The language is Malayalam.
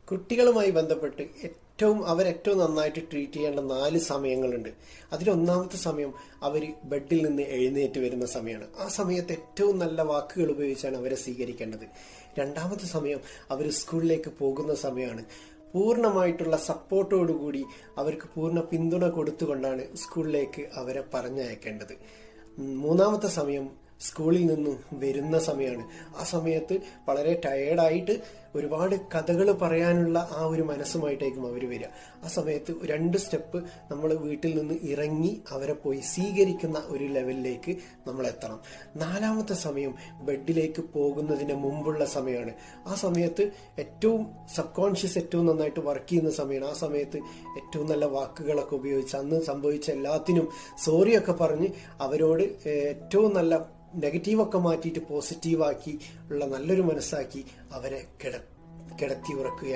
കുട്ടികളുമായി ബന്ധപ്പെട്ട് അവരേറ്റവും നന്നായിട്ട് ട്രീറ്റ് ചെയ്യേണ്ട 4 സമയങ്ങളുണ്ട്. അതിലൊന്നാമത്തെ സമയം അവർ ബെഡിൽ നിന്ന് എഴുന്നേറ്റ് വരുന്ന സമയമാണ്. ആ സമയത്ത് ഏറ്റവും നല്ല വാക്കുകൾ ഉപയോഗിച്ചാണ് അവരെ സ്വീകരിക്കേണ്ടത്. രണ്ടാമത്തെ സമയം അവർ സ്കൂളിലേക്ക് പോകുന്ന സമയമാണ്. പൂർണ്ണമായിട്ടുള്ള സപ്പോർട്ടോടുകൂടി അവർക്ക് പൂർണ്ണ പിന്തുണ കൊടുത്തുകൊണ്ടാണ് സ്കൂളിലേക്ക് അവരെ പറഞ്ഞയക്കേണ്ടത്. മൂന്നാമത്തെ സമയം സ്കൂളിൽ നിന്ന് വരുന്ന സമയമാണ്. ആ സമയത്ത് വളരെ ടയേർഡായിട്ട് ഒരുപാട് കഥകൾ പറയാനുള്ള ആ ഒരു മനസ്സുമായിട്ടായിരിക്കും അവർ വരിക. ആ സമയത്ത് 2 സ്റ്റെപ്പ് നമ്മൾ വീട്ടിൽ നിന്ന് ഇറങ്ങി അവരെ പോയി സ്വീകരിക്കുന്ന ഒരു ലെവലിലേക്ക് നമ്മൾ എത്തണം. നാലാമത്തെ സമയം ബെഡിലേക്ക് പോകുന്നതിന് മുമ്പുള്ള സമയമാണ്. ആ സമയത്ത് സബ് കോൺഷ്യസ് ഏറ്റവും നന്നായിട്ട് വർക്ക് ചെയ്യുന്ന സമയമാണ്. ആ സമയത്ത് ഏറ്റവും നല്ല വാക്കുകളൊക്കെ ഉപയോഗിച്ച് അന്ന് സംഭവിച്ച എല്ലാത്തിനും സോറിയൊക്കെ പറഞ്ഞ് അവരോട് ഏറ്റവും നല്ല നെഗറ്റീവൊക്കെ മാറ്റിയിട്ട് പോസിറ്റീവാക്കി ഉള്ള നല്ലൊരു മനസ്സാക്കി അവരെ കിടത്തി ഉറക്കുക.